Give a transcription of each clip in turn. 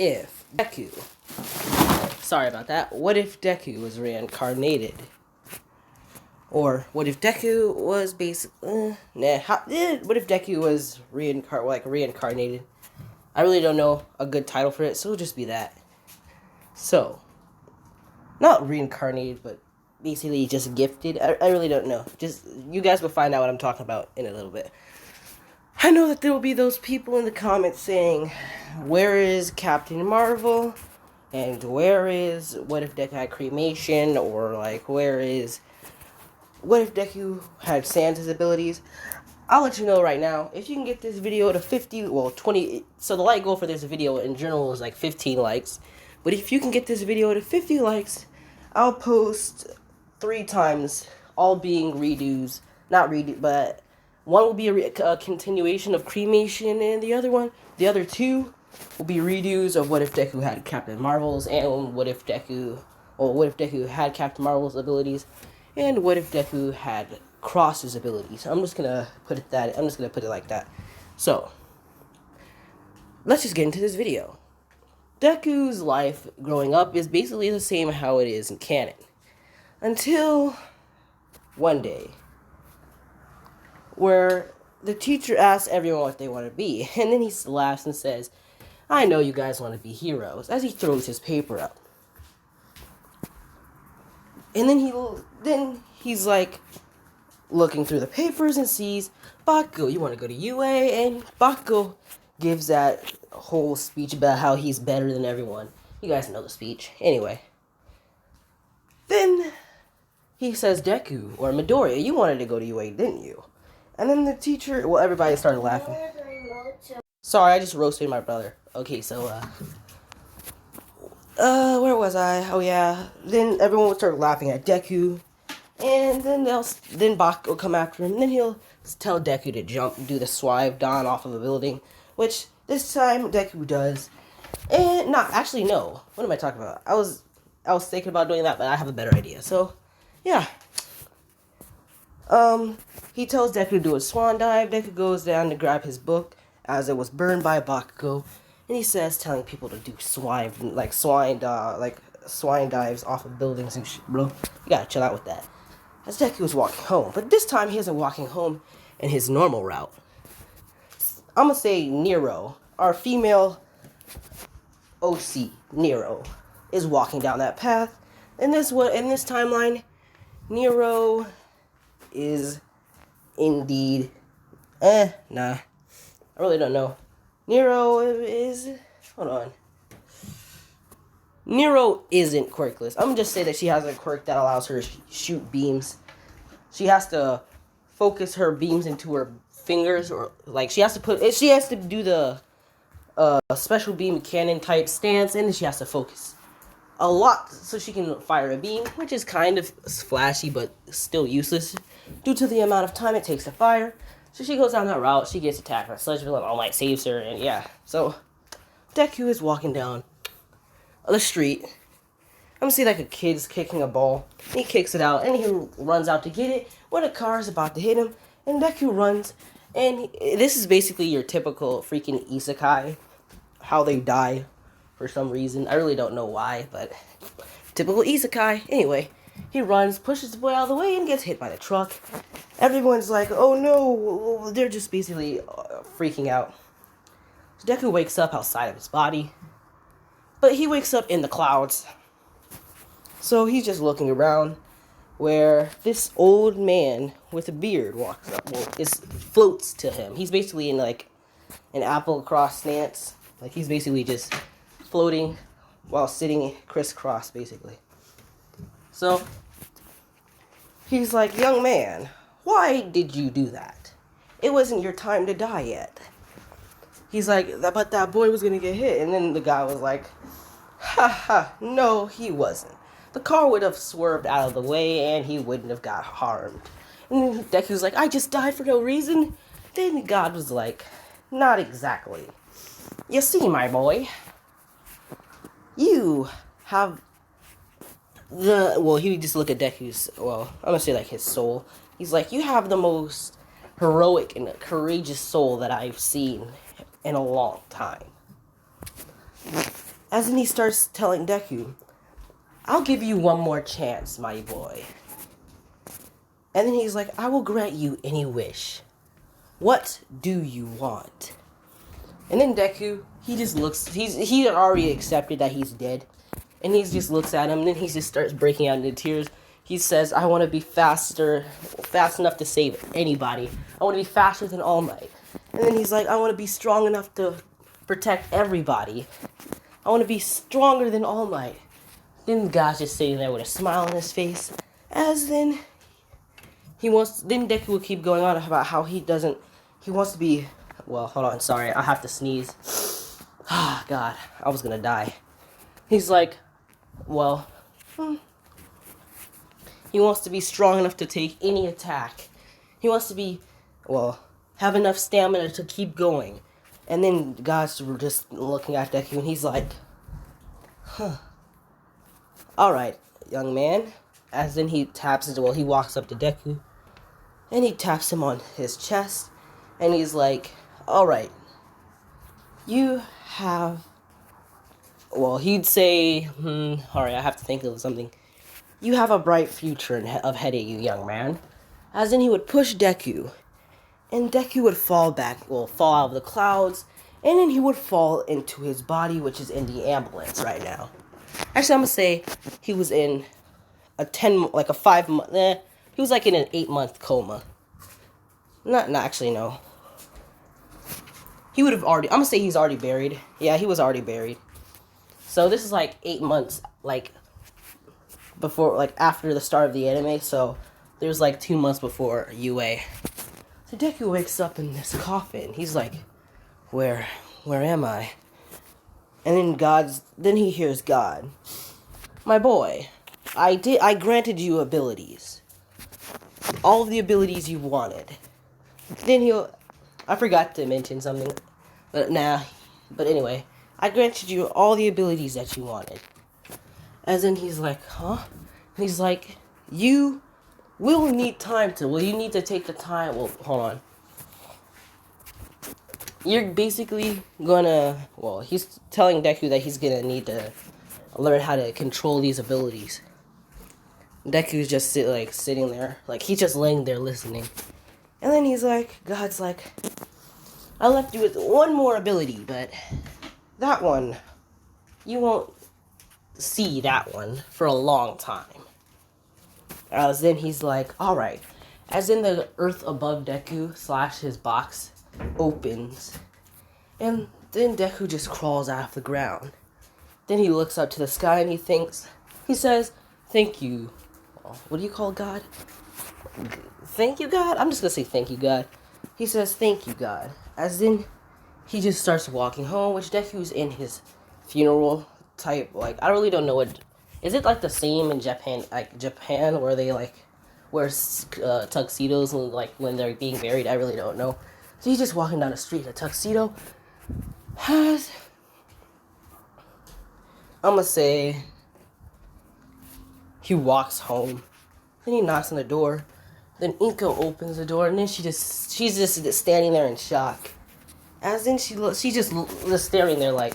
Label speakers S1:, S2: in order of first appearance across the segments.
S1: if Deku, sorry about that, what if Deku was reincarnated? Or what if Deku was basically, what if Deku was reincarnated? I really don't know a good title for it, so it'll just be that. So, not reincarnated, but basically just gifted. I really don't know. Just, you guys will find out what I'm talking about in a little bit. I know that there will be those people in the comments saying, where is Captain Marvel? And where is, what if Deku had cremation? Or like, what if Deku had Santa's abilities? I'll let you know right now. If you can get this video to 20, so the like goal for this video in general is like 15 likes. But if you can get this video to 50 likes, I'll post 3 times, all being redos. Not redo, but one will be a continuation of cremation, and the other 2 will be redos of what if Deku had Captain Marvel's, and what if Deku had Captain Marvel's abilities, and what if Deku had Cross's abilities. I'm just gonna put it like that. So, let's just get into this video. Deku's life growing up is basically the same how it is in canon. Until one day, where the teacher asks everyone what they want to be, and then he laughs and says, I know you guys want to be heroes, as he throws his paper up. And then he's like, looking through the papers and sees Bakugo, you want to go to UA? And Bakugo gives that whole speech about how he's better than everyone. You guys know the speech. Anyway. Then he says, Deku, or Midoriya, you wanted to go to UA, didn't you? And then the teacher, well, everybody started laughing. Sorry, I just roasted my brother. Okay, so, where was I? Oh, yeah. Then everyone would start laughing at Deku. And then Bach will come after him, and then he'll tell Deku to do the swive down off of a building, which this time Deku does. And no. What am I talking about? I was thinking about doing that, but I have a better idea. So, yeah. He tells Deku to do a swan dive. Deku goes down to grab his book as it was burned by Bakugo, and he says, telling people to do swine dives off of buildings and shit, bro. You gotta chill out with that. As Deku was walking home, but this time he isn't walking home in his normal route. I'm gonna say Nero, our female OC, Nero, is walking down that path. In this timeline, Nero is indeed, I really don't know. Nero isn't quirkless. I'm gonna just say that she has a quirk that allows her to shoot beams. She has to focus her beams into her fingers, or like she has to do the special beam cannon type stance, and then she has to focus a lot so she can fire a beam, which is kind of flashy but still useless due to the amount of time it takes to fire. So she goes down that route. She gets attacked by Sludgeville, and All Might saves her, and yeah. So Deku is walking down the street. I'm gonna see like a kid's kicking a ball. He kicks it out and he runs out to get it when a car is about to hit him, and Deku runs. And this is basically your typical freaking isekai, how they die for some reason. I really don't know why, but typical isekai. Anyway, he runs, pushes the boy out of the way, and gets hit by the truck. Everyone's like, oh no, they're just basically freaking out. So Deku wakes up outside of his body. But he wakes up in the clouds. So he's just looking around, where this old man with a beard walks up. Well, floats to him. He's basically in like an apple cross stance. Like he's basically just floating while sitting crisscross, basically. So he's like, young man, why did you do that? It wasn't your time to die yet. He's like, but that boy was gonna get hit. And then the guy was like, no, he wasn't. The car would have swerved out of the way and he wouldn't have got harmed. And then Deku's like, I just died for no reason. Then God was like, not exactly. You see, my boy, you have he just look at Deku's, I'm gonna say like his soul. He's like, you have the most heroic and courageous soul that I've seen in a long time. As in he starts telling Deku, I'll give you one more chance, my boy. And then he's like, I will grant you any wish. What do you want? And then Deku, he just looks, he had already accepted that he's dead. And he just looks at him, and then he just starts breaking out into tears. He says, I want to be fast enough to save anybody. I want to be faster than All Might. And then he's like, I want to be strong enough to protect everybody. I want to be stronger than All Might. Then God's just sitting there with a smile on his face. Then Deku will keep going on about how he wants to be, well, hold on, sorry, I have to sneeze. Ah, God, I was gonna die. He's like, well, he wants to be strong enough to take any attack. He wants to be, well, have enough stamina to keep going. And then God's just looking at Deku, and he's like, alright, young man. As then he he walks up to Deku, and he taps him on his chest, and he's like, alright, you have, well, he'd say, alright, I have to think of something. You have a bright future ahead of you, young man. As then he would push Deku, and Deku would fall out of the clouds, and then he would fall into his body, which is in the ambulance right now. Actually, I'm gonna say he was in a 5 month, he was like in an 8-month coma. Not actually, no. He would have already, I'm gonna say he's already buried. Yeah, he was already buried. So this is like 8 months, after the start of the anime, so there's like 2 months before UA. So Deku wakes up in this coffin. He's like, where am I? And then he hears God. My boy, I granted you abilities. All of the abilities you wanted. Then I forgot to mention something, but anyway, I granted you all the abilities that you wanted. As in he's like, huh? And he's like, you need to take the time, hold on. You're basically gonna, he's telling Deku that he's gonna need to learn how to control these abilities. Deku's just sitting there, he's just laying there listening. And then God's like, I left you with one more ability, but that one, you won't see that one for a long time. As then he's like, alright. As in the earth above Deku / his box opens. And then Deku just crawls out of the ground. Then he looks up to the sky and he says, thank you. What do you call God? Thank you, God? I'm just gonna say thank you, God. He says, thank you, God. As then he just starts walking home, which Deku's in his funeral type, I really don't know what, is it the same in Japan, where they wear tuxedos when they're being buried? I really don't know. So he's just walking down the street in a tuxedo. I'm gonna say he walks home. Then he knocks on the door. Then Inko opens the door, and then she's just standing there in shock. As then she's just staring there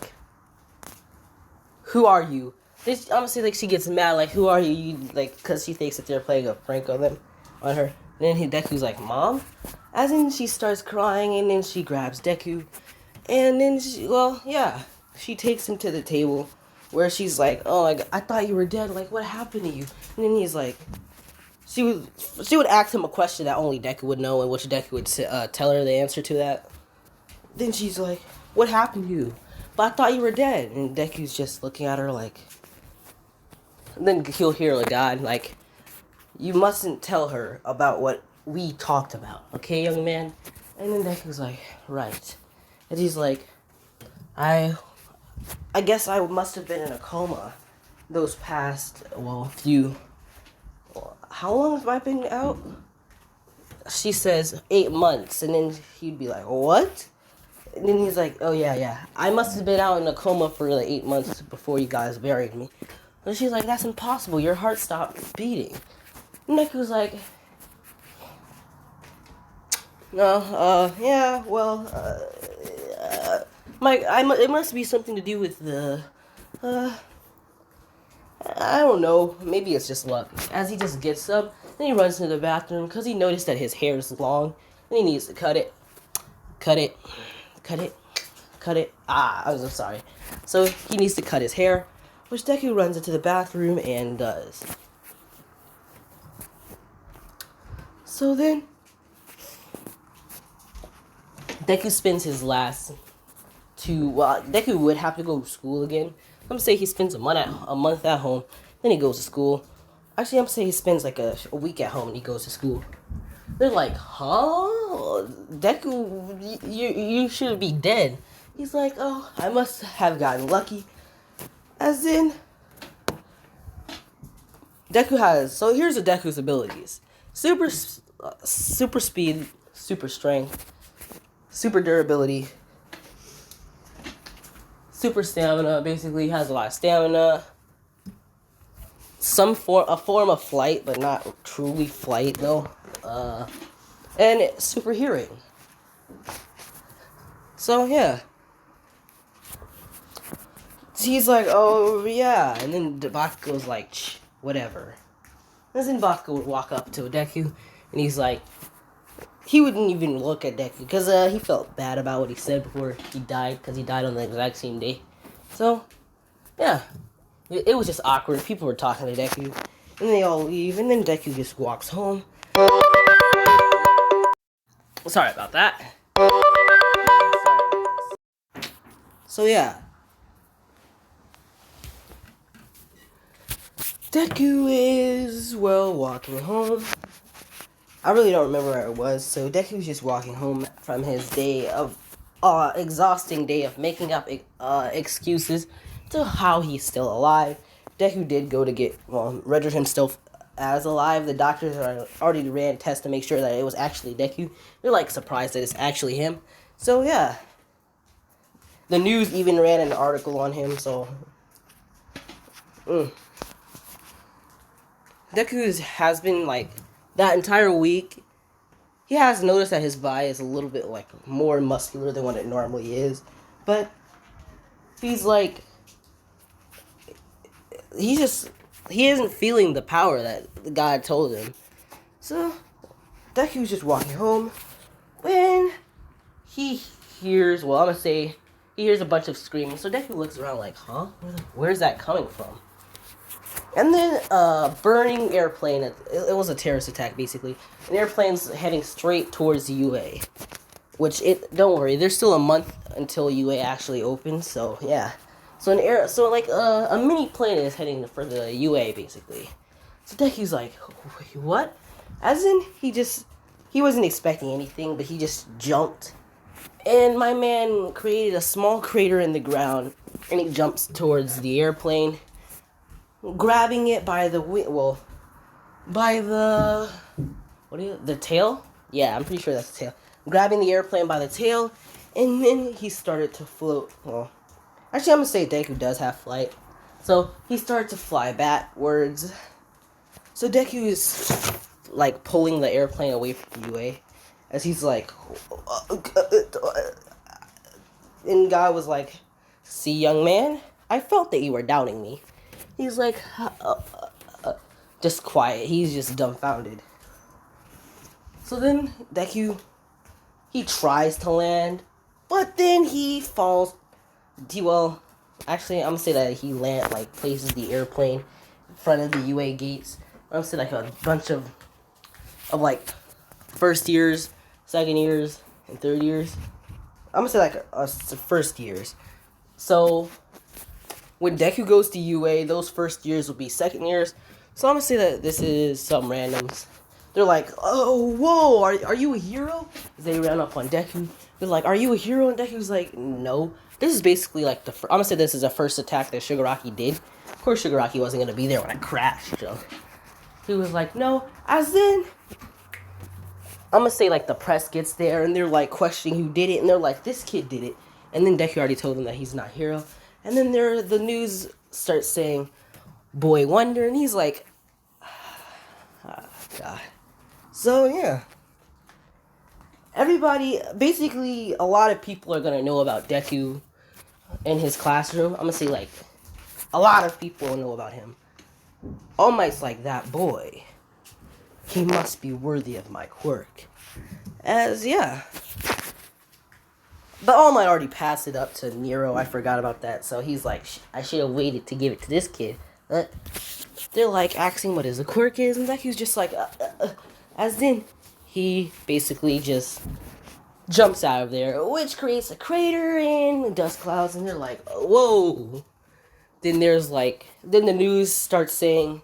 S1: who are you? I'm gonna say she gets mad, who are you? Because she thinks that they're playing a prank on her. And then Deku's like, Mom? As in she starts crying, and then she grabs Deku. And then she takes him to the table where she's like, oh, I thought you were dead. What happened to you? And then he's like, she would ask him a question that only Deku would know, and which Deku would tell her the answer to that. Then she's like, what happened to you? But I thought you were dead. And Deku's just looking at her and then he'll hear God, you mustn't tell her about what we talked about, okay, young man? And then Deku's like, right. And he's like, I guess I must have been in a coma those past, how long have I been out? She says 8 months, and then he'd be like, what? And then he's like, oh yeah, I must have been out in a coma for 8 months before you guys buried me. And she's like, that's impossible, your heart stopped beating. And Deku's like, no, it must be something to do with the I don't know. Maybe it's just luck. As he just gets up, then he runs into the bathroom because he noticed that his hair is long and he needs to cut it. Cut it. Cut it. Cut it. I'm so sorry. So he needs to cut his hair, which Deku runs into the bathroom and does. So then, Deku spends his last Deku would have to go to school again. I'm gonna say he spends a month at home, then he goes to school. Actually, I'm gonna say he spends like a week at home and he goes to school. They're like, huh? Deku, you should be dead. He's like, oh, I must have gotten lucky. As in, Deku has, so here's the Deku's abilities. Super speed, super strength, super durability, super stamina. Basically, has a lot of stamina. A form of flight, but not truly flight though. And super hearing. So yeah. He's like, oh yeah, and then Bakugo's like, whatever. And then Bakugo would walk up to Deku, and he's like, he wouldn't even look at Deku, because he felt bad about what he said before he died, because he died on the exact same day. So, yeah. It was just awkward. People were talking to Deku, and they all leave, and then Deku just walks home. Sorry about that. So yeah. Deku is, well, walking home. I really don't remember where it was, so Deku's just walking home from his day of, exhausting day of making up, excuses to how he's still alive. Deku did go to get, render himself as alive. The doctors already ran tests to make sure that it was actually Deku. They're, like, surprised that it's actually him. So, yeah. The news even ran an article on him, so... Deku has been, like, that entire week, he has noticed that his body is a little bit, like, more muscular than what it normally is. But he's, like, he isn't feeling the power that God told him. So, Deku's just walking home when he hears, well, I'm gonna say, he hears a bunch of screaming. So Deku looks around like, huh? Where's that coming from? And then burning airplane, it was a terrorist attack basically. An airplane's heading straight towards UA. Which, don't worry, there's still a month until UA actually opens, so yeah. So a mini plane is heading for the UA basically. So Deku's like, wait, what? As in, he wasn't expecting anything, but he just jumped. And my man created a small crater in the ground, and he jumps towards the airplane, grabbing it by the the tail? Yeah, I'm pretty sure that's the tail. Grabbing the airplane by the tail, and then he started to float. Well, actually, I'm gonna say Deku does have flight. So, he started to fly backwards. So, Deku is, like, pulling the airplane away from UA, as he's like, and God was like, see, young man, I felt that you were doubting me. He's like, just quiet. He's just dumbfounded. So then Deku, he tries to land, but then he falls. Actually, I'm gonna say that he places the airplane in front of the UA gates. I'm gonna say like a bunch of like first years, second years, and third years. I'm gonna say like first years. So when Deku goes to UA, those first years will be second years. So I'm gonna say that this is some randoms. They're like, oh, whoa, are you a hero? They ran up on Deku. They're like, are you a hero? And Deku's like, no. This is basically like I'm gonna say this is the first attack that Shigaraki did. Of course, Shigaraki wasn't gonna be there when I crashed. So he was like, no. As in, I'm gonna say like the press gets there and they're like questioning who did it, and they're like, this kid did it. And then Deku already told them that he's not a hero. And then the news starts saying, Boy Wonder, and he's like, God. So, yeah. Basically, a lot of people are going to know about Deku in his classroom. I'm going to say, like, A lot of people know about him. All Might's like, that boy, he must be worthy of my quirk. Yeah. But All Might already passed it up to Nero. I forgot about that. So he's like, I should have waited to give it to this kid. They're like asking what his quirk is, and Deku's just like, as then he basically just jumps out of there, which creates a crater and dust clouds, and they're like, whoa. Then then the news starts saying,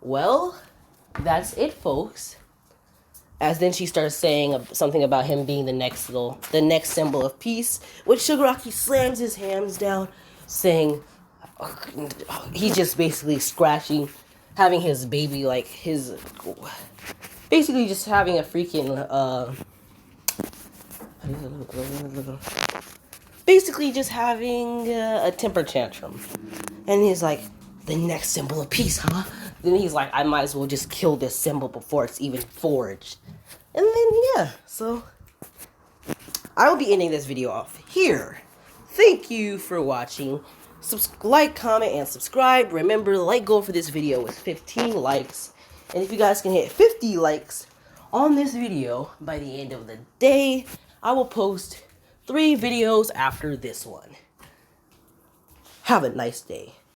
S1: well, that's it, folks. As then she starts saying something about him being the next symbol of peace, which Shigaraki slams his hands down, saying, he just basically scratching, having his baby, like, basically just having a freaking, basically just having a temper tantrum. And he's like, the next symbol of peace, huh? Then he's like, I might as well just kill this symbol before it's even forged. And then, yeah, so I will be ending this video off here. Thank you for watching. Like, comment, and subscribe. Remember, the like goal for this video is 15 likes. And if you guys can hit 50 likes on this video by the end of the day, I will post 3 videos after this one. Have a nice day.